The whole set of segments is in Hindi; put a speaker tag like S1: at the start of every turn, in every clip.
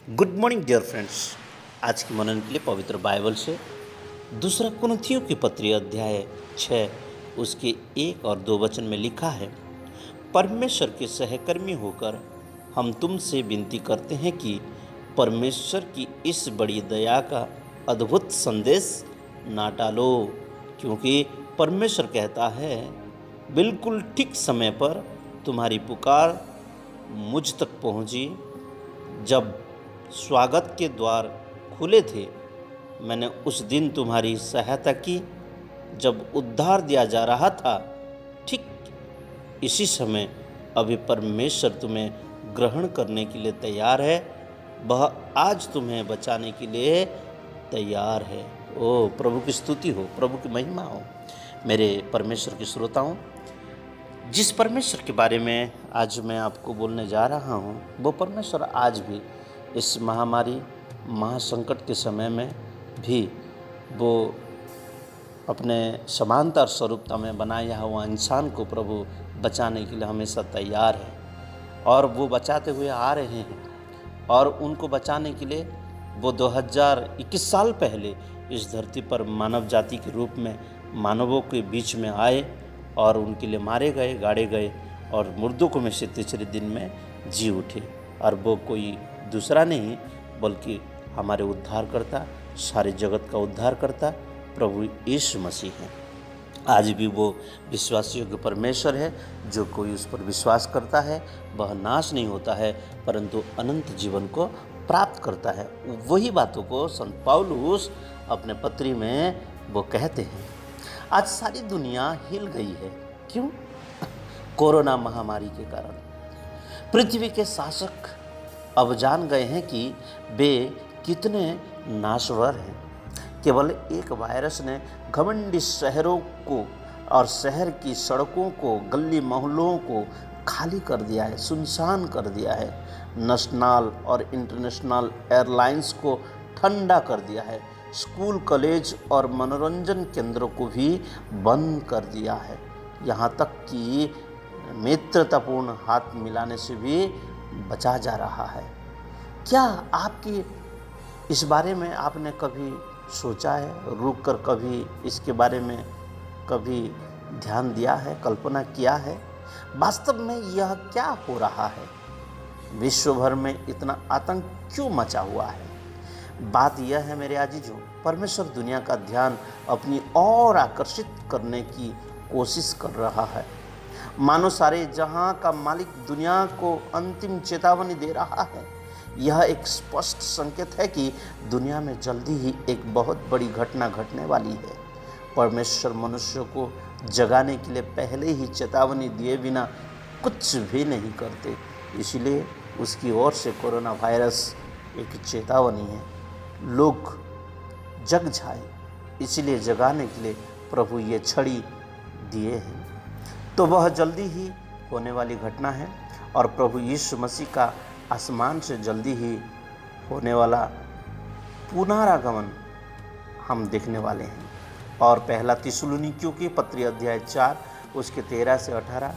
S1: Good morning dear friends. आज के मनन के लिए पवित्र बाइबल से दूसरा कुरिन्थियों की पत्री अध्याय 6 उसके 1 और 2 वचन में लिखा है, परमेश्वर के सहकर्मी होकर हम तुमसे विनती करते हैं कि परमेश्वर की इस बड़ी दया का अद्भुत संदेश ना टालो, क्योंकि परमेश्वर कहता है बिल्कुल ठीक समय पर तुम्हारी पुकार मुझ तक पहुंची। जब स्वागत के द्वार खुले थे, मैंने उस दिन तुम्हारी सहायता की। जब उद्धार दिया जा रहा था, ठीक इसी समय अभी परमेश्वर तुम्हें ग्रहण करने के लिए तैयार है। वह आज तुम्हें बचाने के लिए तैयार है। ओ प्रभु की स्तुति हो, प्रभु की महिमा हो। मेरे परमेश्वर के श्रोताओं, जिस परमेश्वर के बारे में आज मैं आपको बोलने जा रहा हूँ, वो परमेश्वर आज भी इस महामारी महासंकट के समय में भी वो अपने समानता और स्वरूपता में बनाया हुआ इंसान को प्रभु बचाने के लिए हमेशा तैयार है, और वो बचाते हुए आ रहे हैं। और उनको बचाने के लिए वो 2021 साल पहले इस धरती पर मानव जाति के रूप में मानवों के बीच में आए और उनके लिए मारे गए, गाड़े गए और मुर्दों को में से तीसरे दिन में जी उठे। और वो कोई दूसरा नहीं बल्कि हमारे उद्धारकर्ता, सारे जगत का उद्धारकर्ता प्रभु यीशु मसीह हैं। आज भी वो विश्वास योग्य परमेश्वर है। जो कोई उस पर विश्वास करता है वह नाश नहीं होता है, परंतु अनंत जीवन को प्राप्त करता है। वही बातों को संत पौलुस अपने पत्री में वो कहते हैं। आज सारी दुनिया हिल गई है। क्यों? कोरोना महामारी के कारण। पृथ्वी के शासक अब जान गए हैं कि वे कितने नाशवर हैं। केवल एक वायरस ने घमंडी शहरों को और शहर की सड़कों को, गली मोहल्लों को खाली कर दिया है, सुनसान कर दिया है। नेशनल और इंटरनेशनल एयरलाइंस को ठंडा कर दिया है। स्कूल, कॉलेज और मनोरंजन केंद्रों को भी बंद कर दिया है। यहाँ तक कि मित्रतापूर्ण हाथ मिलाने से भी बचा जा रहा है। क्या आपकी इस बारे में आपने कभी सोचा है? रुक कर कभी इसके बारे में कभी ध्यान दिया है, कल्पना किया है? वास्तव में यह क्या हो रहा है? विश्व भर में इतना आतंक क्यों मचा हुआ है? बात यह है मेरे अजीजों, परमेश्वर दुनिया का ध्यान अपनी ओर आकर्षित करने की कोशिश कर रहा है। मानो सारे जहां का मालिक दुनिया को अंतिम चेतावनी दे रहा है। यह एक स्पष्ट संकेत है कि दुनिया में जल्दी ही एक बहुत बड़ी घटना घटने वाली है। परमेश्वर मनुष्य को जगाने के लिए पहले ही चेतावनी दिए बिना कुछ भी नहीं करते। इसलिए उसकी ओर से कोरोना वायरस एक चेतावनी है। लोग जग जाए, इसलिए जगाने के लिए प्रभु ये छड़ी दिए हैं। तो वह जल्दी ही होने वाली घटना है, और प्रभु यीशु मसीह का आसमान से जल्दी ही होने वाला पुनरागमन हम देखने वाले हैं। और पहला थिस्सलुनीकियों की पत्री अध्याय 4 उसके 13 से 18,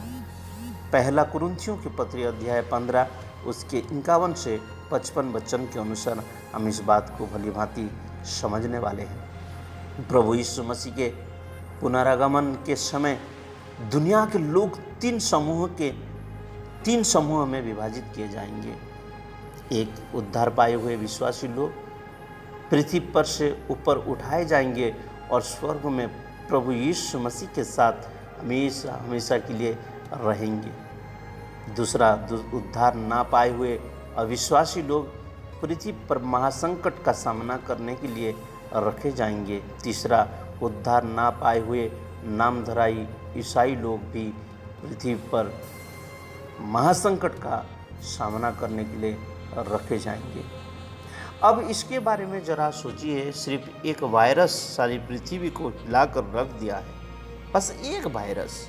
S1: पहला कुरिन्थियों की पत्री अध्याय 15 उसके 51 से 55 वचन के अनुसार हम इस बात को भली भांति समझने वाले हैं। प्रभु यीशु मसीह के पुनरागमन के समय दुनिया के लोग तीन समूह में विभाजित किए जाएंगे। एक, उद्धार पाए हुए विश्वासी लोग पृथ्वी पर से ऊपर उठाए जाएंगे और स्वर्ग में प्रभु यीशु मसीह के साथ हमेशा हमेशा के लिए रहेंगे। दूसरा, उद्धार ना पाए हुए अविश्वासी लोग पृथ्वी पर महासंकट का सामना करने के लिए रखे जाएंगे। तीसरा, उद्धार ना पाए हुए नामधराई ईसाई लोग भी पृथ्वी पर महासंकट का सामना करने के लिए रखे जाएंगे। अब इसके बारे में जरा सोचिए। सिर्फ एक वायरस सारी पृथ्वी को हिलाकर रख दिया है। बस एक वायरस,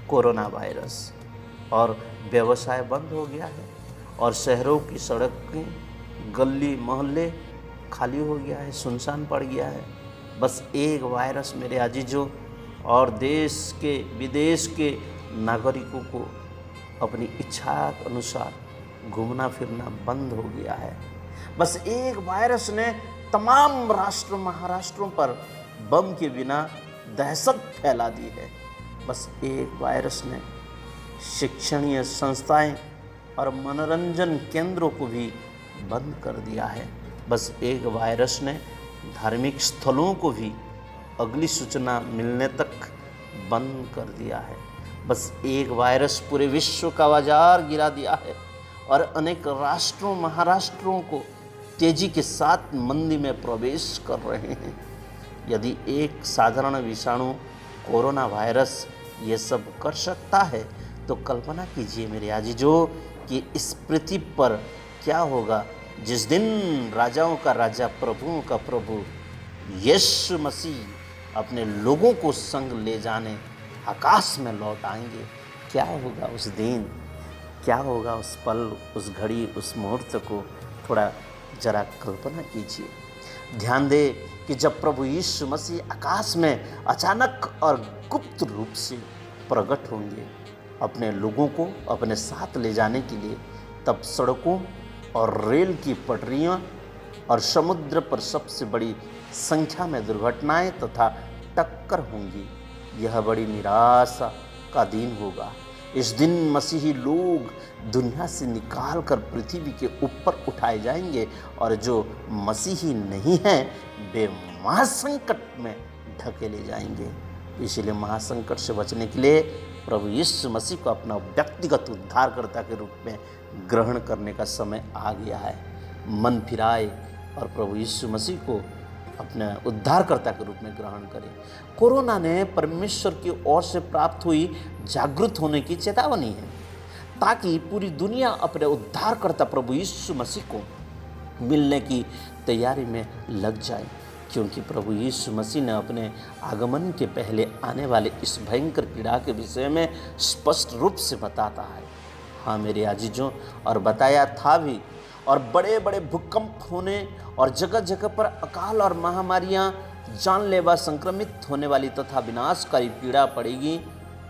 S1: कोरोना वायरस, और व्यवसाय बंद हो गया है, और शहरों की सड़कें, गली मोहल्ले खाली हो गया है, सुनसान पड़ गया है। बस एक वायरस मेरे अजीजों, और देश के विदेश के नागरिकों को अपनी इच्छा अनुसार घूमना फिरना बंद हो गया है। बस एक वायरस ने तमाम राष्ट्रों महाराष्ट्रों पर बम के बिना दहशत फैला दी है। बस एक वायरस ने शिक्षणीय संस्थाएं और मनोरंजन केंद्रों को भी बंद कर दिया है। बस एक वायरस ने धार्मिक स्थलों को भी अगली सूचना मिलने तक बंद कर दिया है। बस एक वायरस पूरे विश्व का बाजार गिरा दिया है और अनेक राष्ट्रों महाराष्ट्रों को तेजी के साथ मंदी में प्रवेश कर रहे हैं। यदि एक साधारण विषाणु कोरोना वायरस ये सब कर सकता है तो कल्पना कीजिए मेरे आजीजों कि इस पृथ्वी पर क्या होगा जिस दिन राजाओं का राजा प्रभुओं का प्रभु यीशु मसीह अपने लोगों को संग ले जाने आकाश में लौट आएंगे। क्या होगा उस दिन, क्या होगा उस पल, उस घड़ी, उस मुहूर्त को थोड़ा जरा कल्पना कीजिए। ध्यान दे कि जब प्रभु यीशु मसीह आकाश में अचानक और गुप्त रूप से प्रकट होंगे अपने लोगों को अपने साथ ले जाने के लिए, तब सड़कों और रेल की पटरियां और समुद्र पर सबसे बड़ी संख्या में दुर्घटनाएं तथा टक्कर होंगी। यह बड़ी निराशा का दिन होगा। इस दिन मसीही लोग दुनिया से निकाल कर पृथ्वी के ऊपर उठाए जाएंगे और जो मसीही नहीं हैं वे महासंकट में ढकेले जाएंगे। इसलिए महासंकट से बचने के लिए प्रभु यीशु मसीह को अपना व्यक्तिगत उद्धारकर्ता के रूप में ग्रहण करने का समय आ गया है। मन फिराए और प्रभु यीशु मसीह को अपने उद्धारकर्ता के रूप में ग्रहण करें। कोरोना ने परमेश्वर की ओर से प्राप्त हुई जागृत होने की चेतावनी है ताकि पूरी दुनिया अपने उद्धारकर्ता प्रभु यीशु मसीह को मिलने की तैयारी में लग जाए, क्योंकि प्रभु यीशु मसीह ने अपने आगमन के पहले आने वाले इस भयंकर पीड़ा के विषय में स्पष्ट रूप से बताता है। हाँ मेरे आजीजों, और बताया था भी। और बड़े बड़े भूकंप होने और जगह जगह पर अकाल और महामारियाँ, जानलेवा संक्रमित होने वाली तथा विनाशकारी पीड़ा पड़ेगी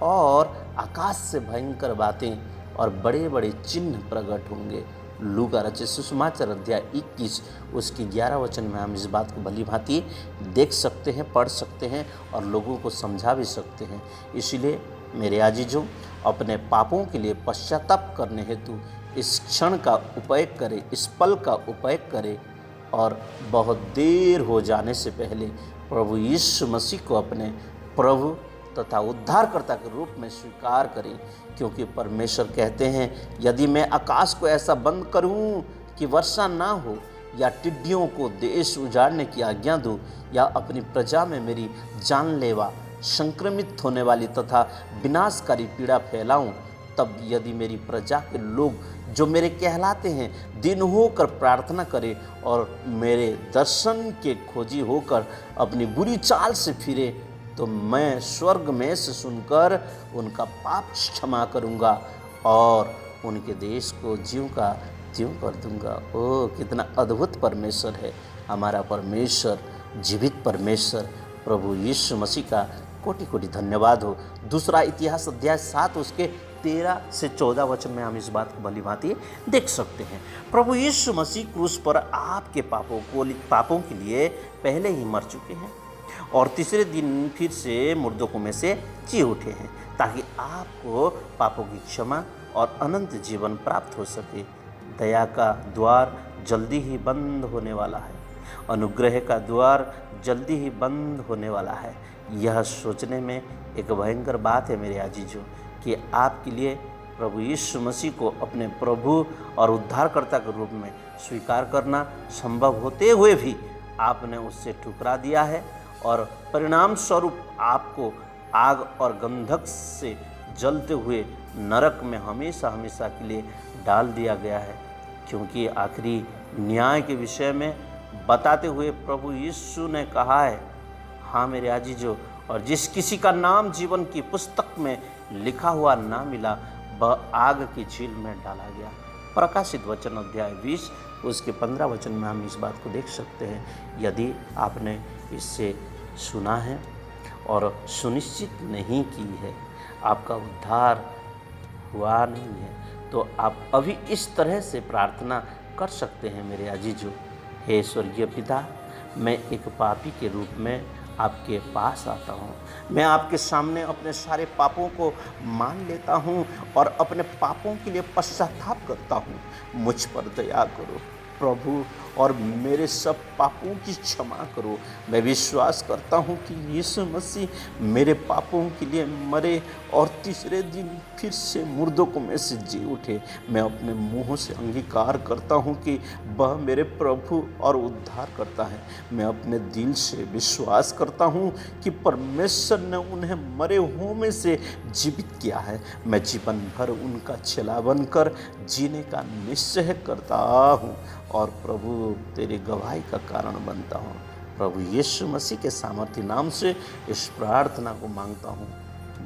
S1: और आकाश से भयंकर बातें और बड़े बड़े चिन्ह प्रकट होंगे। लूका रचित सुसमाचार अध्याय 21 उसकी 11 वचन में हम इस बात को भली भांति देख सकते हैं, पढ़ सकते हैं और लोगों को समझा भी सकते हैं। इसीलिए मेरे आजीजों, अपने पापों के लिए पश्चाताप करने हेतु इस क्षण का उपयोग करें, इस पल का उपयोग करें और बहुत देर हो जाने से पहले प्रभु यीशु मसीह को अपने प्रभु तथा उद्धारकर्ता के रूप में स्वीकार करें, क्योंकि परमेश्वर कहते हैं यदि मैं आकाश को ऐसा बंद करूं कि वर्षा ना हो या टिड्डियों को देश उजाड़ने की आज्ञा दूं या अपनी प्रजा में मेरी जानलेवा संक्रमित होने वाली तथा विनाशकारी पीड़ा फैलाऊं, तब यदि मेरी प्रजा के लोग जो मेरे कहलाते हैं दिन होकर प्रार्थना करें और मेरे दर्शन के खोजी होकर अपनी बुरी चाल से फिरे, तो मैं स्वर्ग में से सुनकर उनका पाप क्षमा करूंगा और उनके देश को ज्यों का त्यों कर दूंगा। ओ कितना अद्भुत परमेश्वर है हमारा परमेश्वर, जीवित परमेश्वर प्रभु यीशु मसीह का कोटि कोटि धन्यवाद हो। दूसरा इतिहास अध्याय 7 उसके 13 से 14 वचन में हम इस बात को भली भांति देख सकते हैं। प्रभु यीशु मसीह क्रूस पर आपके पापों के लिए पहले ही मर चुके हैं और तीसरे दिन फिर से मुर्दों में से जी उठे हैं, ताकि आपको पापों की क्षमा और अनंत जीवन प्राप्त हो सके। दया का द्वार जल्दी ही बंद होने वाला है, अनुग्रह का द्वार जल्दी ही बंद होने वाला है। यह सोचने में एक भयंकर बात है मेरे आजीजों कि आपके लिए प्रभु यीशु मसीह को अपने प्रभु और उद्धारकर्ता के रूप में स्वीकार करना संभव होते हुए भी आपने उससे ठुकरा दिया है और परिणाम स्वरूप आपको आग और गंधक से जलते हुए नरक में हमेशा हमेशा के लिए डाल दिया गया है। क्योंकि आखिरी न्याय के विषय में बताते हुए प्रभु यीशु ने कहा है, हाँ मेरे आजीजों, और जिस किसी का नाम जीवन की पुस्तक में लिखा हुआ ना मिला वह आग की झील में डाला गया। प्रकाशित वचन अध्याय 20 उसके 15 वचन में हम इस बात को देख सकते हैं। यदि आपने इससे सुना है और सुनिश्चित नहीं की है, आपका उद्धार हुआ नहीं है, तो आप अभी इस तरह से प्रार्थना कर सकते हैं मेरे अजीजों। हे स्वर्गीय पिता, मैं एक पापी के रूप में आपके पास आता हूँ। मैं आपके सामने अपने सारे पापों को मान लेता हूँ और अपने पापों के लिए पश्चाताप करता हूँ। मुझ पर दया करो प्रभु, और मेरे सब पापों की क्षमा करो। मैं विश्वास करता हूँ कि यीशु मसीह मेरे पापों के लिए मरे और तीसरे दिन फिर से मुर्दों को में से जी उठे। मैं अपने मुंह से अंगीकार करता हूँ कि वह मेरे प्रभु और उद्धार करता है। मैं अपने दिल से विश्वास करता हूँ कि परमेश्वर ने उन्हें मरे हुओं में से जीवित किया है। मैं जीवन भर उनका चेला बनकर जीने का निश्चय करता हूँ और प्रभु तेरी गवाही का कारण बनता हूँ। प्रभु यीशु मसीह के सामर्थ्य नाम से इस प्रार्थना को मांगता हूँ।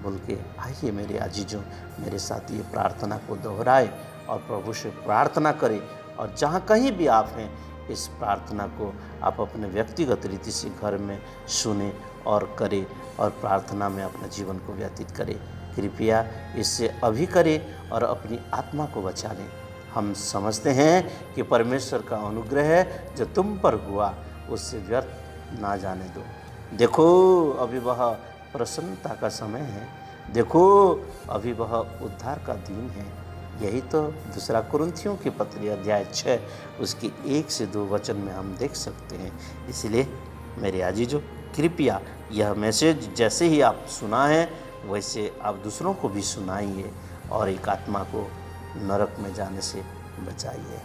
S1: बोल के आइए मेरे अजीजों, मेरे साथ ये प्रार्थना को दोहराए और प्रभु से प्रार्थना करें। और जहाँ कहीं भी आप हैं, इस प्रार्थना को आप अपने व्यक्तिगत रीति से घर में सुने और करें और प्रार्थना में अपने जीवन को व्यतीत करें। कृपया इससे अभी करें और अपनी आत्मा को बचा लें। हम समझते हैं कि परमेश्वर का अनुग्रह है जो तुम पर हुआ, उससे व्यर्थ ना जाने दो। देखो अभी वह प्रसन्नता का समय है, देखो अभी वह उद्धार का दिन है। यही तो दूसरा कुरिन्थियों की पत्री अध्याय 6 उसकी 1 से 2 वचन में हम देख सकते हैं। इसलिए मेरे अजीजों, कृपया यह मैसेज जैसे ही आप सुना है वैसे आप दूसरों को भी सुनाइए और एक आत्मा को नरक में जाने से बचाइए।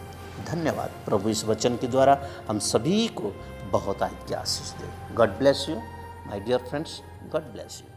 S1: धन्यवाद। प्रभु इस वचन के द्वारा हम सभी को बहुत आशीष दे। God bless you my dear friends, god bless you.